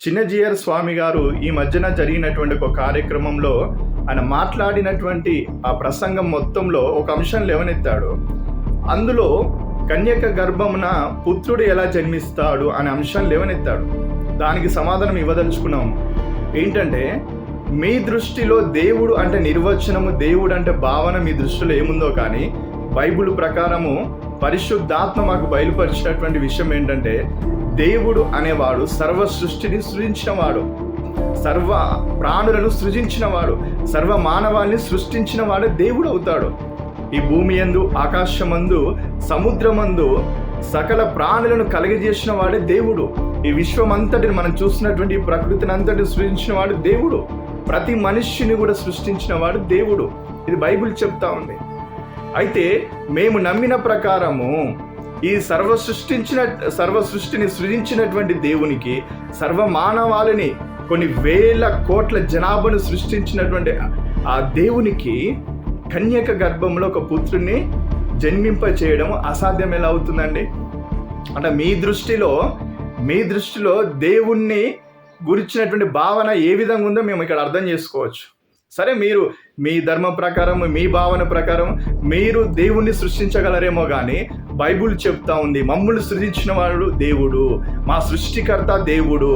చిన్నజీయర్ స్వామి గారు ఈ మధ్యన జరిగినటువంటి ఒక కార్యక్రమంలో ఆయన మాట్లాడినటువంటి ఆ ప్రసంగం మొత్తంలో ఒక అంశం లేవనెత్తాడు. అందులో కన్యక గర్భమున పుత్రుడు ఎలా జన్మిస్తాడు అనే అంశం లేవనెత్తాడు. దానికి సమాధానం ఇవ్వదలుచుకున్నాం. ఏంటంటే, మీ దృష్టిలో దేవుడు అంటే నిర్వచనము, దేవుడు అంటే భావన మీ దృష్టిలో ఏముందో కానీ బైబిల్ ప్రకారము పరిశుద్ధాత్మ మాకు బయలుపరిచినటువంటి విషయం ఏంటంటే, దేవుడు అనేవాడు సర్వ సృష్టిని సృజించినవాడు, సర్వ ప్రాణులను సృజించినవాడు, సర్వ మానవాళిని సృష్టించిన వాడే దేవుడు అవుతాడు. ఈ భూమి యందు, ఆకాశమందు, సముద్రమందు సకల ప్రాణులను కలిగజేసిన వాడే దేవుడు. ఈ విశ్వం అంతటిని మనం చూసినటువంటి ఈ ప్రకృతిని అంతటిని సృజించిన వాడు దేవుడు. ప్రతి మనిషిని కూడా సృష్టించిన వాడు దేవుడు. ఇది బైబిల్ చెప్తా ఉంది. అయితే మేము నమ్మిన ప్రకారము ఈ సర్వ సృష్టిని సృజించినటువంటి దేవునికి, సర్వ మానవాళిని, కొన్ని వేల కోట్ల జనాభాను సృష్టించినటువంటి ఆ దేవునికి కన్యక గర్భంలో ఒక పుత్రుని జన్మింప చేయడం అసాధ్యం ఎలా అవుతుందండి? అంటే మీ దృష్టిలో దేవుణ్ణి గురించినటువంటి భావన ఏ విధంగా ఉందో మేము ఇక్కడ అర్థం చేసుకోవచ్చు. సరే, మీరు మీ ధర్మం ప్రకారం, మీ భావన ప్రకారం మీరు దేవుణ్ణి సృష్టించగలరేమో కానీ బైబిల్ చెప్తా ఉంది, మమ్మల్ని సృజించిన వాడు దేవుడు, మా సృష్టికర్త దేవుడు,